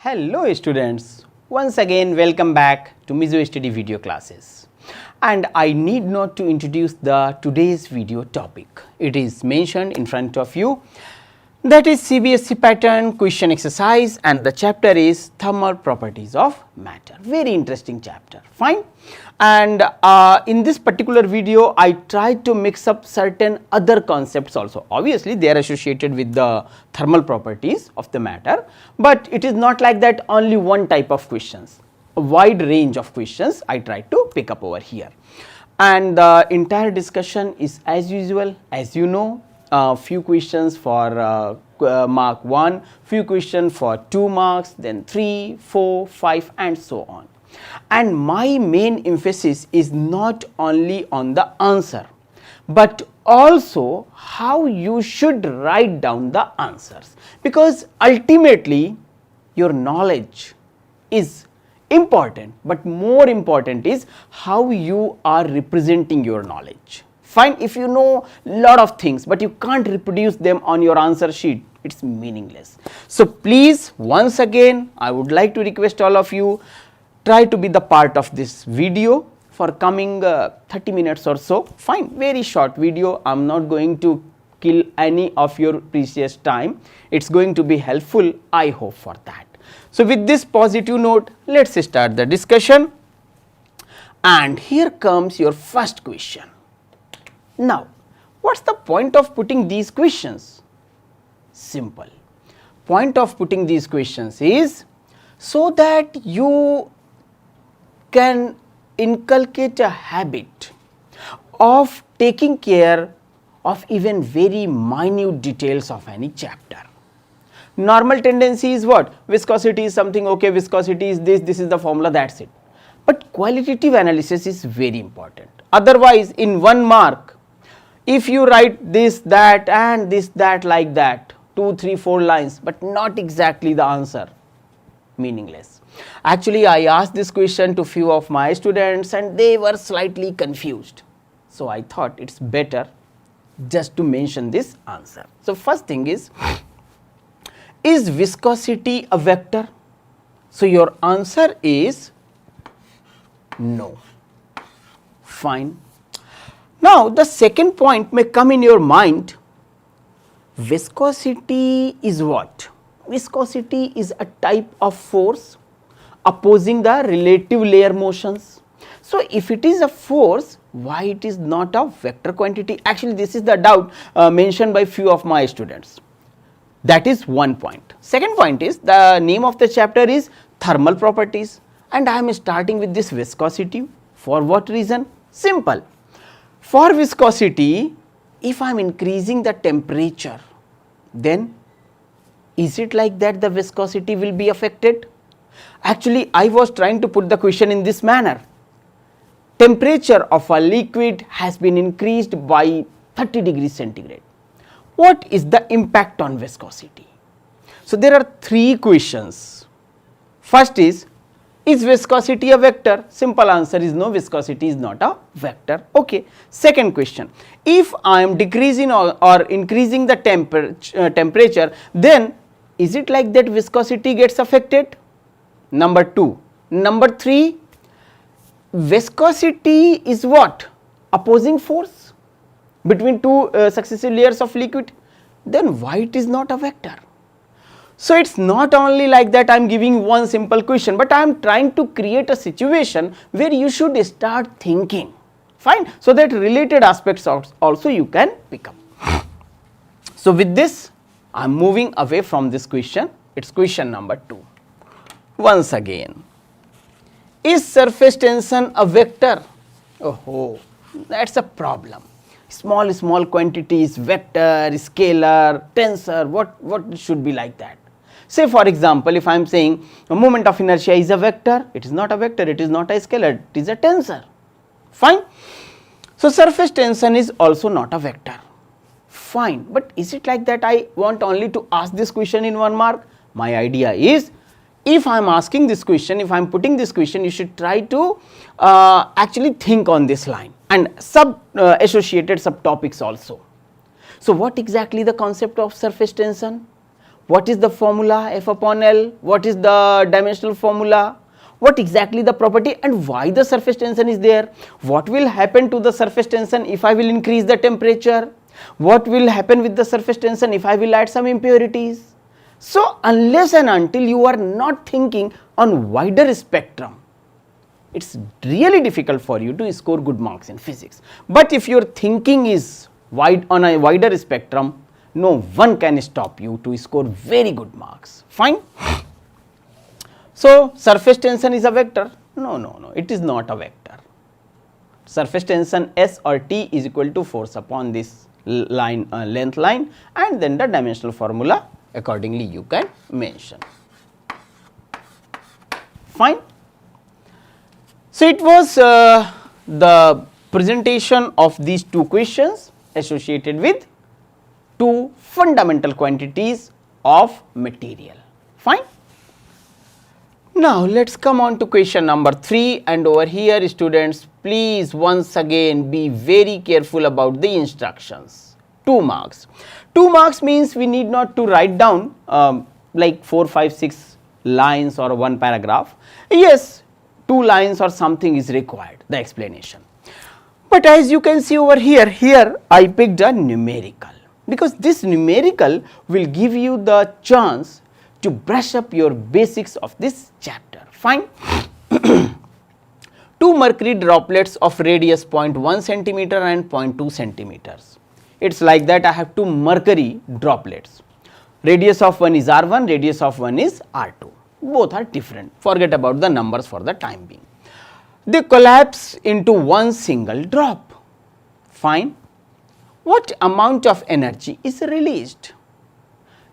Hello students, once again welcome back to Mizo Study video classes, and I need not to introduce the today's video topic. It is mentioned in front of you, that is CBSE pattern question exercise, and the chapter is thermal properties of matter. Very interesting chapter, fine. And in this particular video I tried to mix up certain other concepts also. Obviously they are associated with the thermal properties of the matter, but it is not like that only one type of questions. A wide range of questions I tried to pick up over here, and the entire discussion is as usual, as you know, few questions for mark 1, few questions for 2 marks, then 3, 4, 5 and so on. And my main emphasis is not only on the answer, but also how you should write down the answers, because ultimately your knowledge is important, but more important is how you are representing your knowledge. Fine, if you know lot of things but you can't reproduce them on your answer sheet, it's meaningless. So please, once again I would like to request all of you, try to be the part of this video for coming 30 minutes or so. Fine, very short video, I am not going to kill any of your precious time, it's going to be helpful, I hope for that. So with this positive note, let's start the discussion, and here comes your first question. Now, what's the point of putting these questions? Simple. Point of putting these questions is so that you can inculcate a habit of taking care of even very minute details of any chapter. Normal tendency is what? Viscosity is something, okay, viscosity is this is the formula, that's it. But qualitative analysis is very important. Otherwise, in 1 mark, if you write this, that and this, that like that, 2, 3, 4 lines, but not exactly the answer, meaningless. Actually, I asked this question to few of my students and they were slightly confused. So I thought it's better just to mention this answer. So first thing is viscosity a vector? So your answer is no. Fine. Now the second point may come in your mind, viscosity is what? Viscosity is a type of force opposing the relative layer motions. So if it is a force, why it is not a vector quantity? Actually this is the doubt mentioned by few of my students. That is one point. Second point is, the name of the chapter is thermal properties, and I am starting with this viscosity. For what reason? Simple. For viscosity, if I am increasing the temperature, then is it like that the viscosity will be affected? Actually, I was trying to put the question in this manner. Temperature of a liquid has been increased by 30 degrees centigrade. What is the impact on viscosity? So there are 3 questions. First is viscosity a vector? Simple answer is no, viscosity is not a vector. Okay. Second question, if I am decreasing or increasing the temperature, then is it like that viscosity gets affected? Number 2. Number 3, viscosity is what? Opposing force between 2 successive layers of liquid, then why it is not a vector? So it's not only like that I am giving one simple question, but I am trying to create a situation where you should start thinking, fine, so that related aspects also you can pick up. So with this I am moving away from this question, it's question number 2. Once again, is surface tension a vector? Oh, that's a problem. Small quantities, vector, scalar, tensor, what should be like that? Say for example, if I am saying a moment of inertia is a vector, it is not a vector, it is not a scalar, it is a tensor. Fine. So surface tension is also not a vector. Fine, but is it like that I want only to ask this question in 1 mark? My idea is, if I am asking this question, if I am putting this question, you should try to actually think on this line and associated subtopics also. So what exactly the concept of surface tension? What is the formula F upon L? What is the dimensional formula? What exactly the property and why the surface tension is there? What will happen to the surface tension if I will increase the temperature? What will happen with the surface tension if I will add some impurities? So, unless and until you are not thinking on wider spectrum, it's really difficult for you to score good marks in physics. But if your thinking is wide on a wider spectrum, no one can stop you to score very good marks. Fine. So, surface tension is a vector? No, it is not a vector. Surface tension S or T is equal to force upon this line, length line, and then the dimensional formula accordingly you can mention. Fine. So, it was the presentation of these two questions associated with two fundamental quantities of material. Fine. Now, let us come on to question number 3, and over here students, please once again be very careful about the instructions. 2 marks. 2 marks means we need not to write down like 4, 5, 6 lines or 1 paragraph. Yes, 2 lines or something is required, the explanation. But as you can see over here I picked a numerical, because this numerical will give you the chance to brush up your basics of this chapter. Fine. 2 mercury droplets of radius 0.1 centimeter and 0.2 centimeters. It is like that I have 2 mercury droplets. Radius of one is R1, radius of one is R2. Both are different. Forget about the numbers for the time being. They collapse into one single drop. Fine. What amount of energy is released?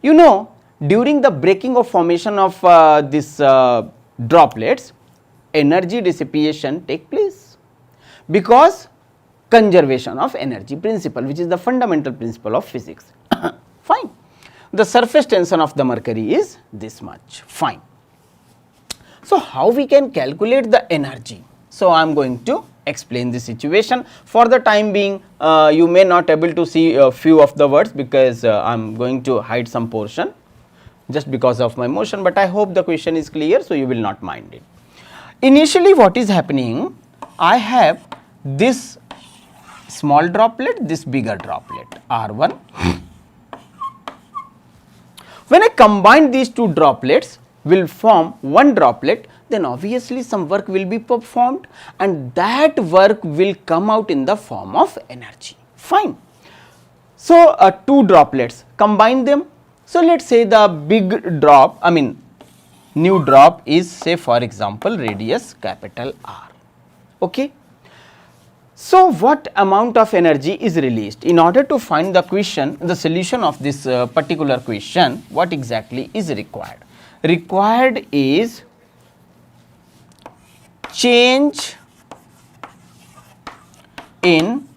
You know, during the breaking of formation of this droplets, energy dissipation take place, because conservation of energy principle, which is the fundamental principle of physics. Fine. The surface tension of the mercury is this much. Fine. So, how we can calculate the energy? So, I am going to explain the situation. For the time being, you may not able to see a few of the words, because I am going to hide some portion just because of my motion, but I hope the question is clear, so you will not mind it. Initially what is happening, I have this small droplet, this bigger droplet R1. When I combine these 2 droplets will form one droplet, then obviously some work will be performed, and that work will come out in the form of energy. Fine. So, 2 droplets, combine them. So, let us say the big drop, new drop is, say for example, radius capital R. Okay. So, what amount of energy is released? In order to find the solution of this particular question, what exactly is required? Required is change in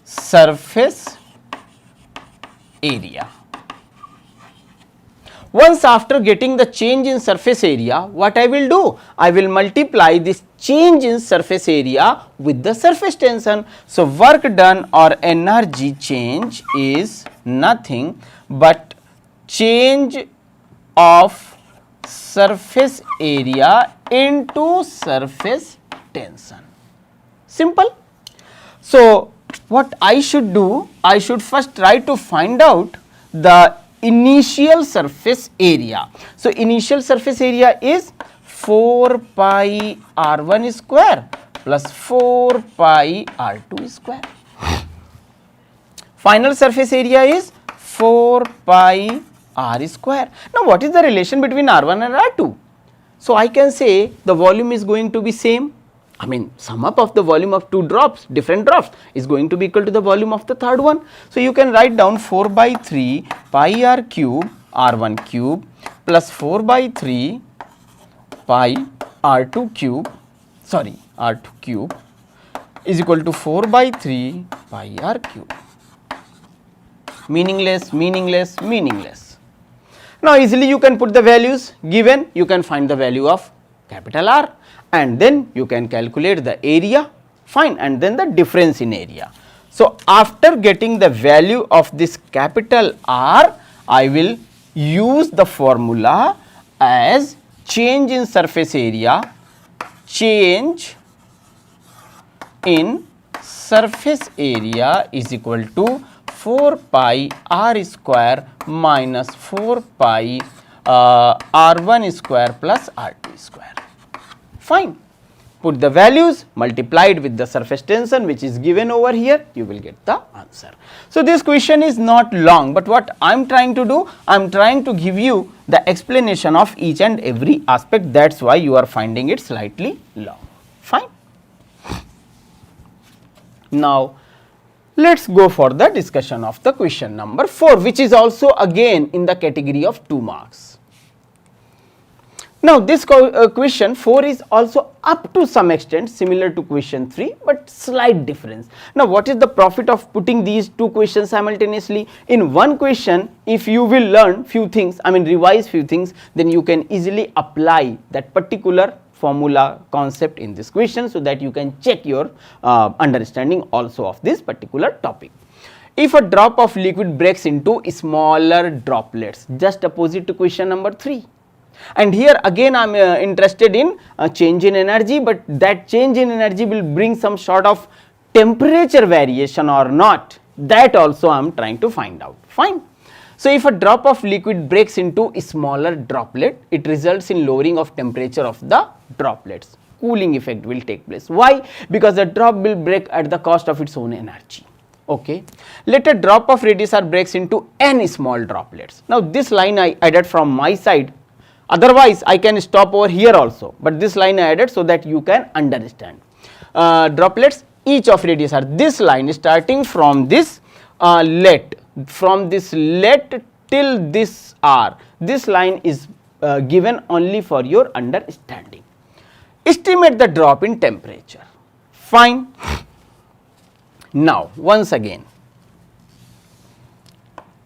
surface area. Once after getting the change in surface area, what I will do? I will multiply this change in surface area with the surface tension. So, work done or energy change is nothing but change of surface area into surface tension. Simple. So, what I should do? I should first try to find out the initial surface area. So, initial surface area is 4 pi R1 square plus 4 pi R2 square. Final surface area is 4 pi R square. Now, what is the relation between R1 and R2? So, I can say the volume is going to be same. Sum up of the volume of 2 drops, different drops, is going to be equal to the volume of the third one. So, you can write down 4 by 3 pi R cube R1 cube plus 4 by 3 pi R2 cube, R2 cube is equal to 4 by 3 pi R cube. Meaningless, meaningless, meaningless. Now, easily you can put the values given, you can find the value of capital R, and then you can calculate the area, fine, and then the difference in area. So, after getting the value of this capital R, I will use the formula as change in surface area, change in surface area is equal to 4 pi r square minus 4 pi r1 square plus r2 square. Fine. Put the values multiplied with the surface tension which is given over here, you will get the answer. So, this question is not long, but what I am trying to do, I am trying to give you the explanation of each and every aspect, that is why you are finding it slightly long. Fine. Now, let us go for the discussion of the question number 4, which is also again in the category of 2 marks. Now, this question 4 is also up to some extent similar to question 3, but slight difference. Now, what is the profit of putting these two questions simultaneously? In one question, if you will learn few things, I mean revise few things, then you can easily apply that particular formula concept in this question, so that you can check your understanding also of this particular topic. If a drop of liquid breaks into smaller droplets, just opposite to question number 3. And here again I am interested in change in energy, but that change in energy will bring some sort of temperature variation or not, that also I am trying to find out. Fine. So, if a drop of liquid breaks into a smaller droplet, it results in lowering of temperature of the droplets. Cooling effect will take place. Why? Because the drop will break at the cost of its own energy. Okay. Let a drop of radius r breaks into n small droplets. Now, this line I added from my side. Otherwise, I can stop over here also, but this line I added so that you can understand. Droplets each of radius r, this line starting from this let till this r, this line is given only for your understanding. Estimate the drop in temperature. Fine. Now, once again,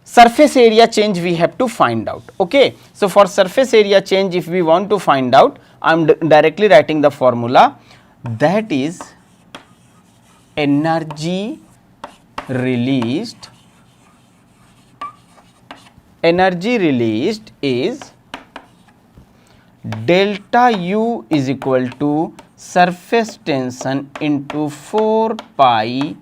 surface area change we have to find out. Okay. So, for surface area change, if we want to find out, I am directly writing the formula, that is energy released is delta U is equal to surface tension into 4 pi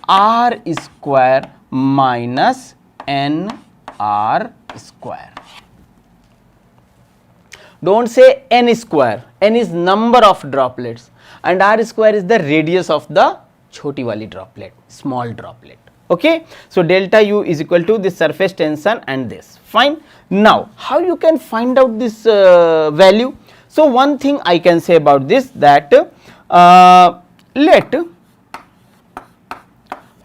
r square minus n r square. Do not say n square, n is number of droplets and r square is the radius of the choti wali droplet, small droplet. Okay. So, delta U is equal to this surface tension and this. Fine. Now, how you can find out this value? So, one thing I can say about this, that let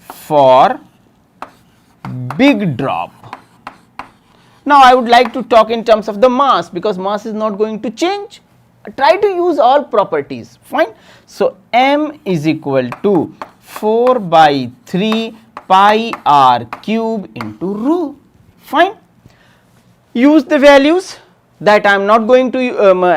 for big drop. Now, I would like to talk in terms of the mass, because mass is not going to change. Try to use all properties. Fine. So, m is equal to 4 by 3 pi r cube into rho. Fine. Use the values that I am not going to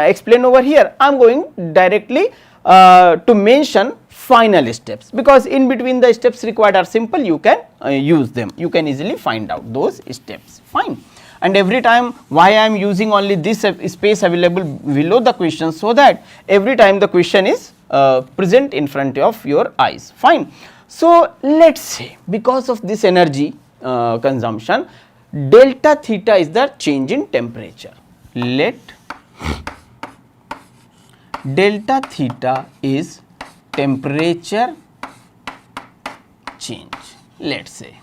explain over here. I am going directly to mention final steps, because in between the steps required are simple, you can use them, you can easily find out those steps. Fine. And every time why I am using only this space available below the question, so that every time the question is present in front of your eyes. Fine. So, let us say because of this energy consumption, delta theta is the change in temperature. Let delta theta is temperature change, let us say.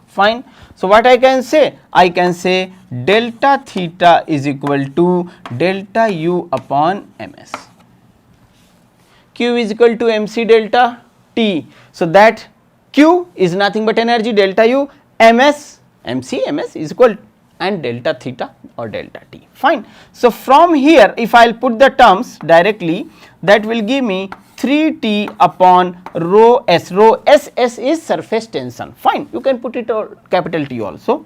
Fine. So, what I can say? I can say delta theta is equal to delta U upon ms. Q is equal to mc delta T. So, that Q is nothing but energy, delta U, ms, mc, ms is equal and delta theta or delta T. Fine. So, from here if I will put the terms directly, that will give me 3T upon rho S. Rho S is surface tension. Fine. You can put it capital T also.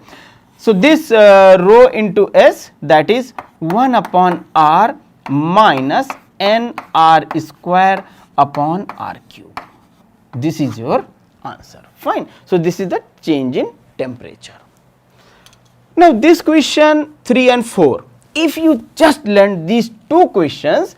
So, this rho into S, that is 1 upon R minus n R square upon R cube. This is your answer. Fine. So, this is the change in temperature. Now this question 3 and 4, if you just learn these two questions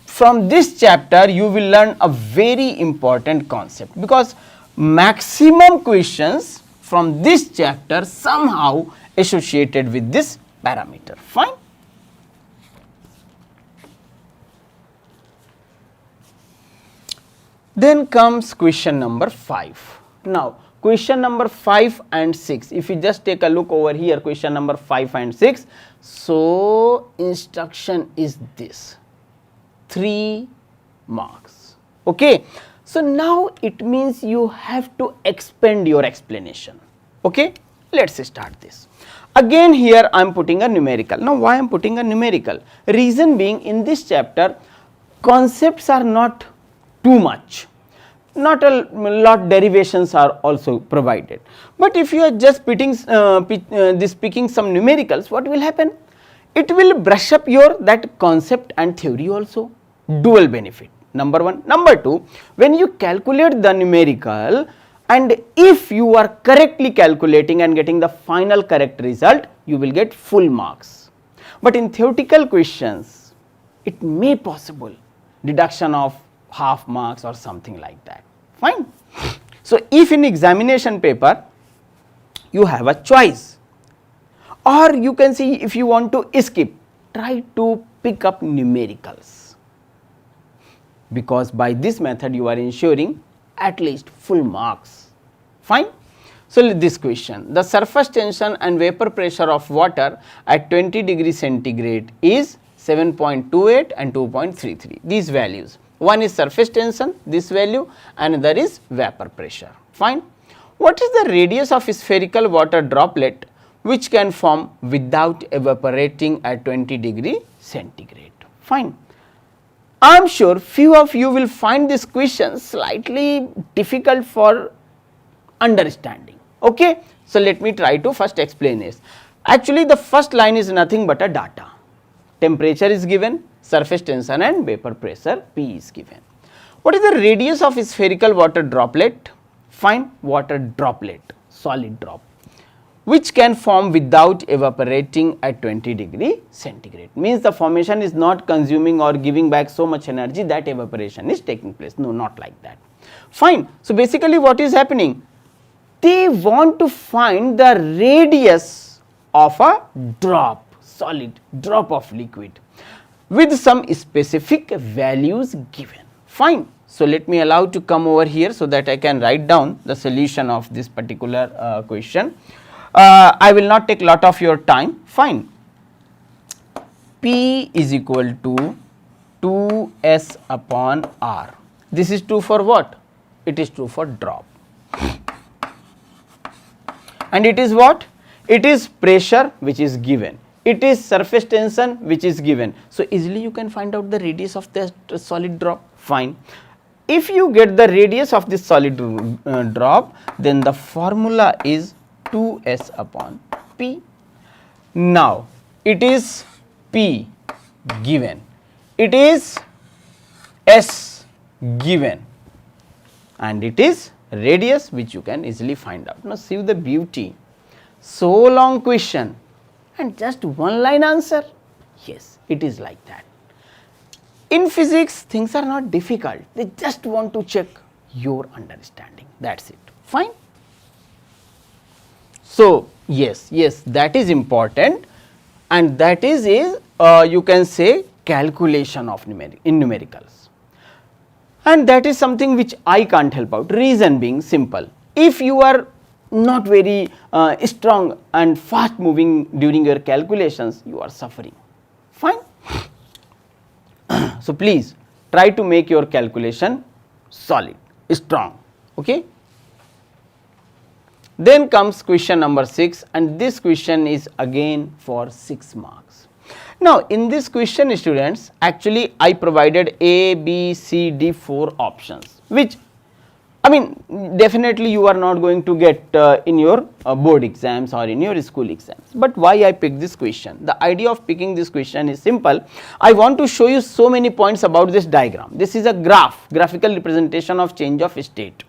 from this chapter, you will learn a very important concept, because maximum questions from this chapter somehow associated with this parameter. Fine. Then comes question number 5. Now question number 5 and 6, if you just take a look over here, question number 5 and 6, so instruction is this, 3 marks. Okay. So now it means you have to expand your explanation. Okay. Let us start this. Again here I am putting a numerical. Now why I am putting a numerical? Reason being, in this chapter concepts are not too much, not a lot derivations are also provided, but if you are just picking some numericals, what will happen? It will brush up your that concept and theory also, dual benefit, number 1. Number 2, when you calculate the numerical, and if you are correctly calculating and getting the final correct result, you will get full marks. But in theoretical questions, it may possible deduction of half marks or something like that. Fine. So if in examination paper you have a choice, or you can see if you want to skip, try to pick up numericals, because by this method you are ensuring at least full marks. Fine. So this question, the surface tension and vapor pressure of water at 20 degrees centigrade is 7.28 and 2.33, these values. One is surface tension, this value, and another is vapor pressure. Fine. What is the radius of spherical water droplet which can form without evaporating at 20 degree centigrade? Fine. I am sure few of you will find this question slightly difficult for understanding. Okay. So let me try to first explain this. Actually the first line is nothing but a data. Temperature is given, surface tension and vapor pressure P is given. What is the radius of spherical water droplet? Fine, water droplet, solid drop, which can form without evaporating at 20 degree centigrade. Means the formation is not consuming or giving back so much energy that evaporation is taking place. No, not like that. Fine. So basically what is happening? They want to find the radius of a drop, solid drop of liquid, with some specific values given. Fine. So let me allow to come over here so that I can write down the solution of this particular question. I will not take lot of your time. Fine. P is equal to 2S upon R. This is true for what? It is true for drop. And it is what? It is pressure which is given. It is surface tension which is given. So easily you can find out the radius of the solid drop. Fine. If you get the radius of this solid drop, then the formula is 2S upon P. Now it is P given, it is S given, and it is radius which you can easily find out. Now see the beauty, so long question and just one line answer. Yes, it is like that. In physics things are not difficult, they just want to check your understanding, that is it. Fine. So yes, that is important, and that is you can say calculation of numericals, and that is something which I can't help out. Reason being simple, if you are not very strong and fast moving during your calculations, you are suffering. Fine. So please try to make your calculation solid, strong. Okay. Then comes question number 6, and this question is again for 6 marks. Now in this question, students, actually I provided A, B, C, D 4 options, which I mean definitely you are not going to get in your board exams or in your school exams. But why I picked this question? The idea of picking this question is simple. I want to show you so many points about this diagram. This is a graphical representation of change of state.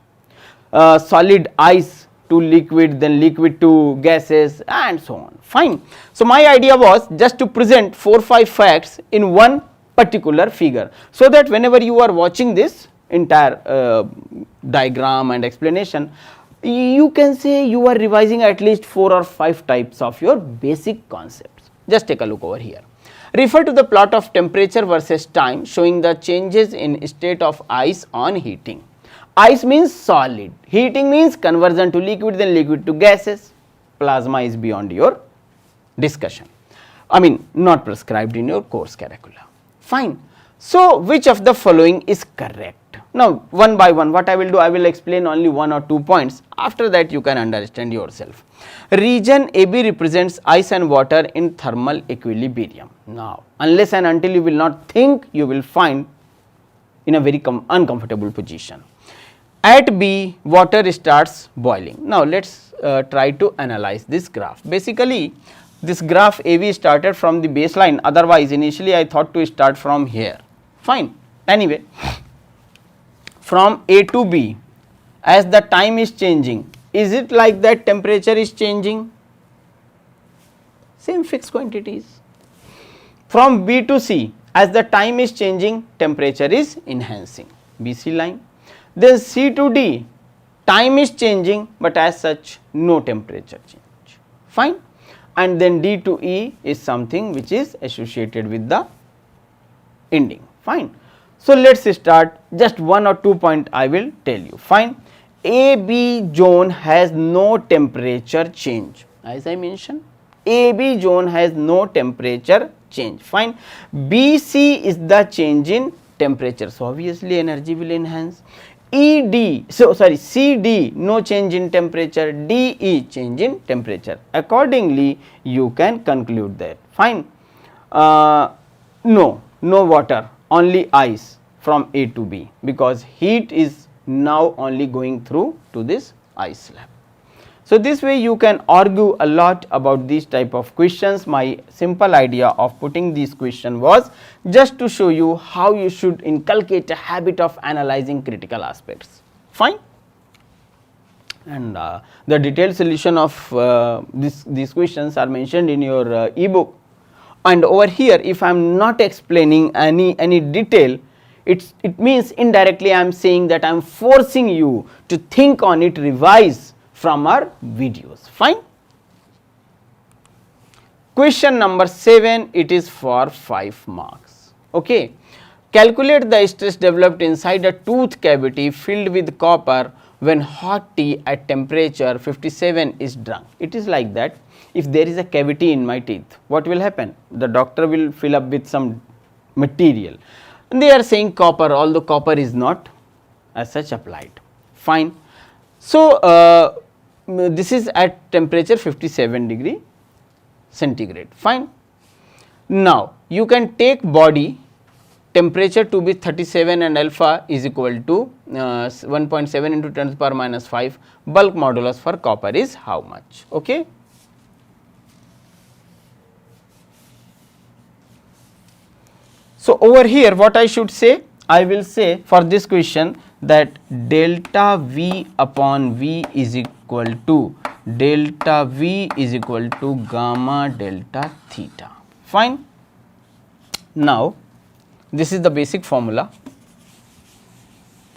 Solid ice to liquid, then liquid to gases and so on, fine. So, my idea was just to present 4-5 facts in one particular figure, so that whenever you are watching this entire diagram and explanation, you can say you are revising at least 4 or 5 types of your basic concepts. Just take a look over here. Refer to the plot of temperature versus time showing the changes in state of ice on heating. Ice means solid, heating means conversion to liquid, then liquid to gases. Plasma is beyond your discussion, I mean not prescribed in your course curricula, fine. So, which of the following is correct? Now, one by one what I will do, I will explain only 1 or 2 points, after that you can understand yourself. Region AB represents ice and water in thermal equilibrium. Now, unless and until you will not think, you will find in a very uncomfortable position. At B, water starts boiling. Now, let us try to analyze this graph. Basically, this graph AB started from the baseline, otherwise initially I thought to start from here, fine. Anyway, from A to B, as the time is changing, is it like that temperature is changing? Same fixed quantities. From B to C, as the time is changing, temperature is enhancing, BC line. Then C to D, time is changing, but as such no temperature change, fine. And then D to E is something which is associated with the ending, fine. So, let us start, just 1 or 2 point I will tell you, fine. AB zone has no temperature change, as I mentioned, AB zone has no temperature change, fine. BC is the change in temperature, so obviously energy will enhance. CD no change in temperature, DE change in temperature, accordingly you can conclude that, fine. No water, only ice from A to B, because heat is now only going through to this ice slab. So, this way you can argue a lot about these type of questions. My simple idea of putting this question was just to show you how you should inculcate a habit of analyzing critical aspects, fine. And the detailed solution of these questions are mentioned in your ebook. And over here, if I am not explaining any detail, it means indirectly I am saying that I am forcing you to think on it, revise from our videos, fine. Question number 7, it is for 5 marks, okay. Calculate the stress developed inside a tooth cavity filled with copper when hot tea at temperature 57 is drunk. It is like that, if there is a cavity in my teeth, what will happen? The doctor will fill up with some material, and they are saying copper, although copper is not as such applied, fine. So, this is at temperature 57 degree centigrade, fine. Now, you can take body temperature to be 37 and alpha is equal to 1.7 into 10 to the power minus 5, bulk modulus for copper is how much, okay. So, over here what I should say? I will say for this question that delta V upon V is equal to gamma delta theta, fine. Now, this is the basic formula.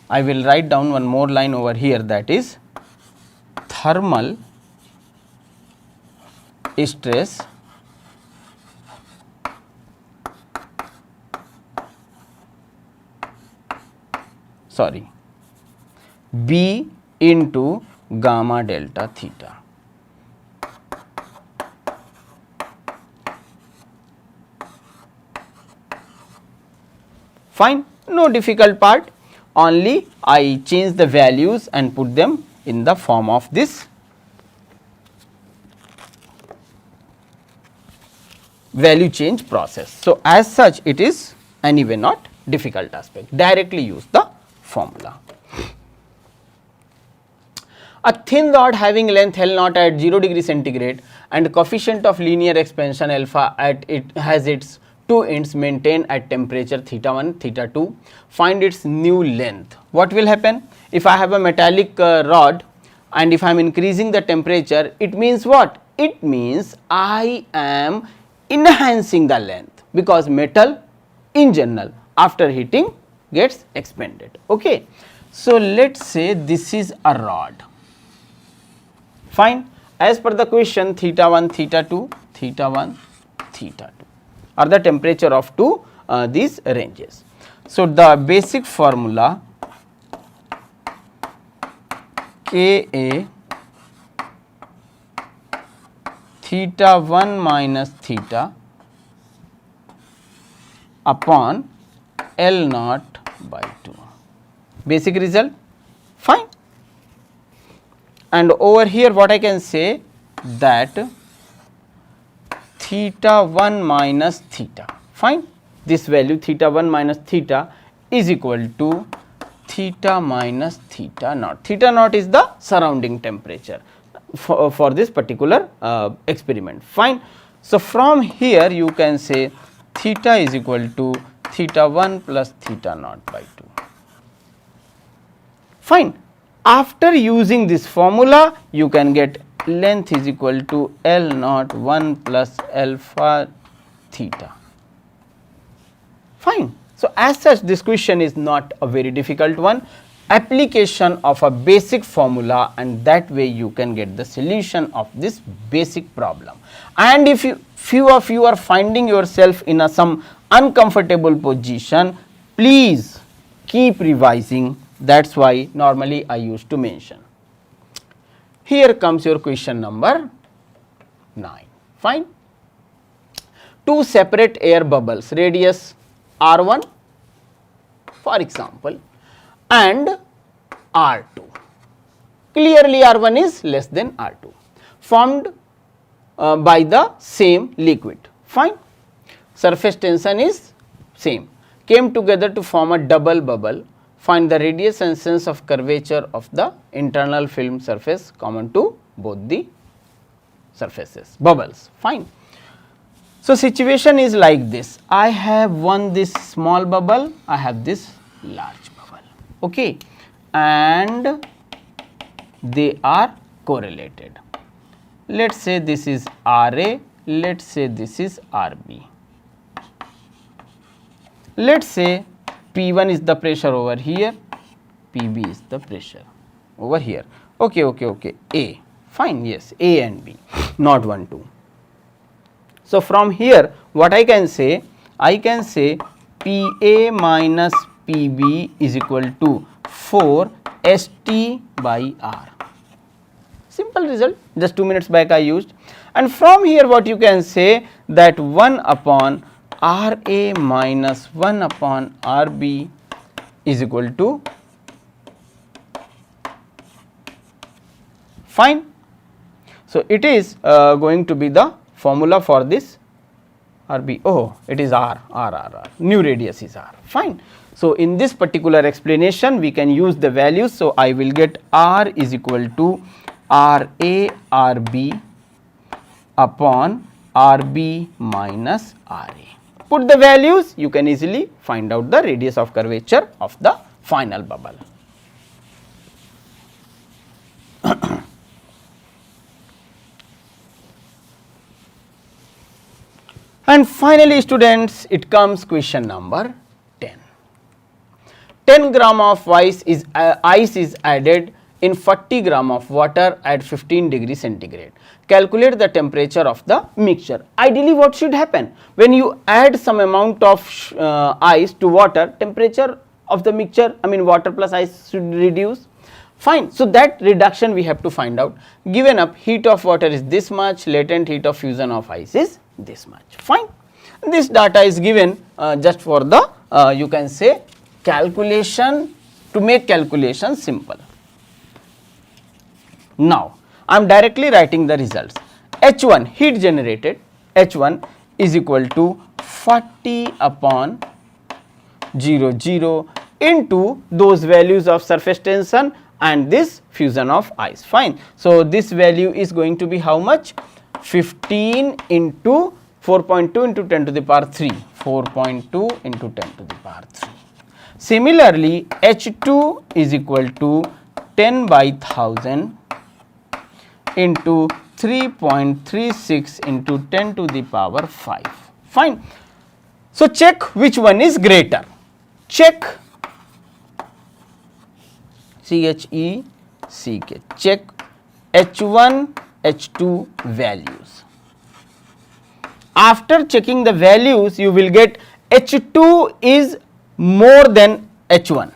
I will write down one more line over here, that is thermal stress B into gamma delta theta. Fine, no difficult part, only I change the values and put them in the form of this value change process. So, as such it is anyway not difficult aspect, directly use the formula. A thin rod having length L naught at 0 degree centigrade and coefficient of linear expansion alpha at it has its two ends maintained at temperature theta 1, theta 2, find its new length. What will happen? If I have a metallic rod and if I am increasing the temperature, it means what? It means I am enhancing the length, because metal in general after heating gets expanded. Okay. So, let us say this is a rod, fine. As per the question, theta 1, theta 2, theta 1, theta 2 are the temperature of these ranges. So, the basic formula Ka theta 1 minus theta upon L naught by 2, basic result, fine. And over here what I can say, that theta 1 minus theta, fine, this value theta 1 minus theta is equal to theta minus theta naught. Theta naught is the surrounding temperature for this particular experiment, fine. So, from here you can say theta is equal to theta 1 plus theta naught by 2, fine. After using this formula, you can get length is equal to L naught 1 plus alpha theta, fine. So, as such this question is not a very difficult one, application of a basic formula, and that way you can get the solution of this basic problem. And if few of you are finding yourself in some uncomfortable position, please keep revising. That is why normally I used to mention. Here comes your question number 9, fine. Two separate air bubbles, radius R1 for example and R2. Clearly R1 is less than R2, formed by the same liquid, fine. Surface tension is same, came together to form a double bubble. Find the radius and sense of curvature of the internal film surface common to both the surfaces, bubbles, fine. So, situation is like this, I have this small bubble, I have this large bubble, okay, and they are correlated. Let us say this is RA, let us say this is RB. Let us say P1 is the pressure over here, PB is the pressure over here, okay, A, fine, yes, A and B, not 1, 2. So, from here what I can say? I can say PA minus PB is equal to 4 ST by R. Simple result, just 2 minutes back I used. And from here what you can say, that 1 upon RA minus 1 upon RB is equal to, fine. So, it is going to be the formula for this RB, oh it is R, new radius is R, fine. So, in this particular explanation we can use the values. So, I will get R is equal to RA RB upon RB minus RA. Put the values, you can easily find out the radius of curvature of the final bubble. And finally students, it comes question number 10. 10 gram of ice is added in 40 gram of water at 15 degree centigrade. Calculate the temperature of the mixture. Ideally what should happen? When you add some amount of ice to water, temperature of the mixture, I mean water plus ice should reduce, fine. So, that reduction we have to find out. Given up, heat of water is this much, latent heat of fusion of ice is this much, fine. This data is given just for the you can say calculation, to make calculation simple. Now, I am directly writing the results. H1 heat generated, H1 is equal to 40 upon 0 0 into those values of surface tension and this fusion of ice, fine. So, this value is going to be how much? 15 into 4.2 into 10 to the power 3, 4.2 into 10 to the power 3. Similarly, H2 is equal to 10 by 1000 into 3.36 into 10 to the power 5. Fine. So, check which one is greater. Check CHECK. Check H1, H2 values. After checking the values, you will get H2 is more than H1.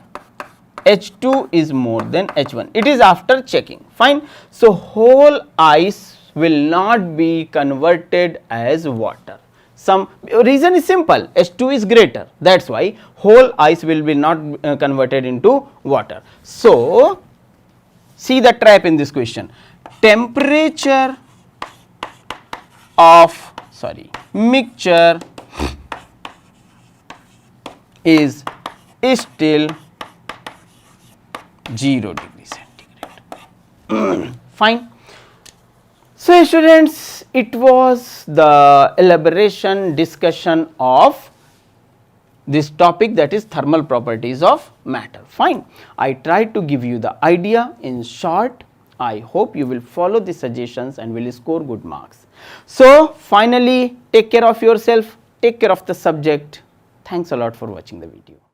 H2 is more than H1. It is after checking. Fine. So, whole ice will not be converted as water. Some reason is simple, H2 is greater, that is why whole ice will be not converted into water. So, see the trap in this question. Temperature of mixture is still 0 degree centigrade. Fine. So, students, it was the elaboration discussion of this topic, that is thermal properties of matter. Fine. I tried to give you the idea in short. I hope you will follow the suggestions and will score good marks. So, finally, take care of yourself, take care of the subject. Thanks a lot for watching the video.